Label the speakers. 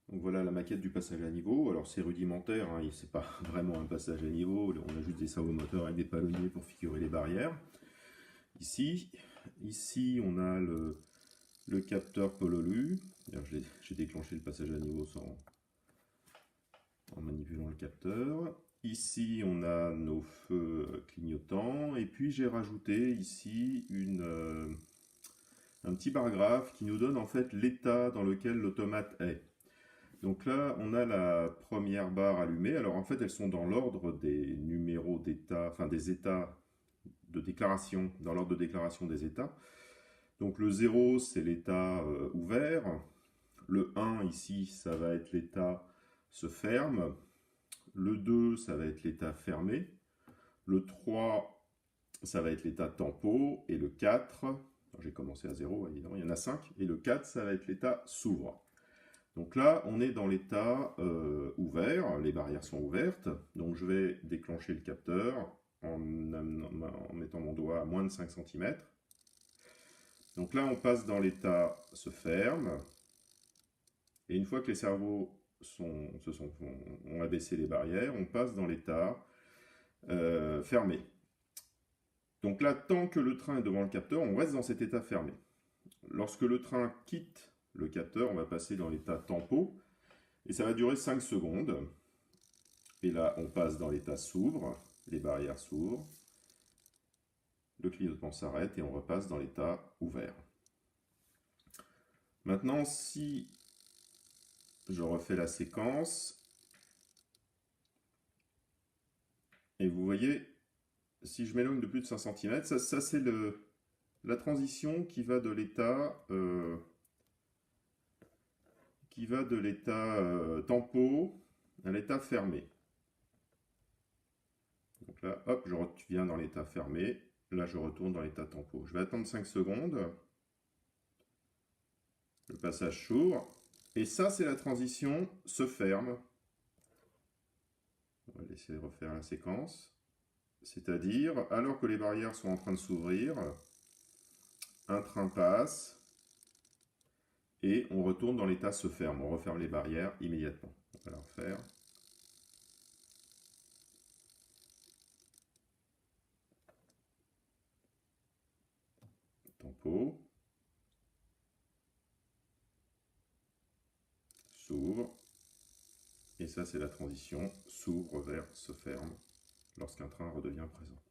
Speaker 1: Donc voilà la maquette du passage à niveau. Alors c'est rudimentaire, hein, c'est pas vraiment un passage à niveau. On a juste des servomoteurs moteurs avec des palonniers pour figurer les barrières. Ici on a le capteur Pololu. J'ai déclenché le passage à niveau en manipulant le capteur. Ici on a nos feux clignotants. Et puis j'ai rajouté ici un petit bar graphe qui nous donne en fait l'état dans lequel l'automate est. Donc là, on a la première barre allumée. Alors en fait, elles sont dans l'ordre des numéros d'état, enfin des états de déclaration, dans l'ordre de déclaration des états. Donc le 0, c'est l'état ouvert. Le 1, ici, ça va être l'état se ferme. Le 2, ça va être l'état fermé. Le 3, ça va être l'état tempo. Et le 4, j'ai commencé à 0, évidemment, il y en a 5. Et le 4, ça va être l'état s'ouvre. Donc là, on est dans l'état ouvert, les barrières sont ouvertes. Donc je vais déclencher le capteur en mettant mon doigt à moins de 5 cm. Donc là, on passe dans l'état se ferme. Et une fois que les servos ont abaissé les barrières, on passe dans l'état fermé. Donc là, tant que le train est devant le capteur, on reste dans cet état fermé. Lorsque le train quitte le capteur, on va passer dans l'état tempo. Et ça va durer 5 secondes. Et là, on passe dans l'état s'ouvre, les barrières s'ouvrent, le clignotement s'arrête et on repasse dans l'état ouvert. Maintenant, si je refais la séquence, et vous voyez, si je m'éloigne de plus de 5 cm, ça c'est la transition qui va de l'état tempo à l'état fermé. Donc là, hop, je reviens dans l'état fermé. Là, je retourne dans l'état tempo. Je vais attendre 5 secondes. Le passage s'ouvre. Et ça, c'est la transition se ferme. On va laisser refaire la séquence. C'est-à-dire, alors que les barrières sont en train de s'ouvrir, un train passe et on retourne dans l'état se ferme. On referme les barrières immédiatement. On va la refaire. Tempo. S'ouvre. Et ça, c'est la transition s'ouvre vers se ferme lorsqu'un train redevient présent.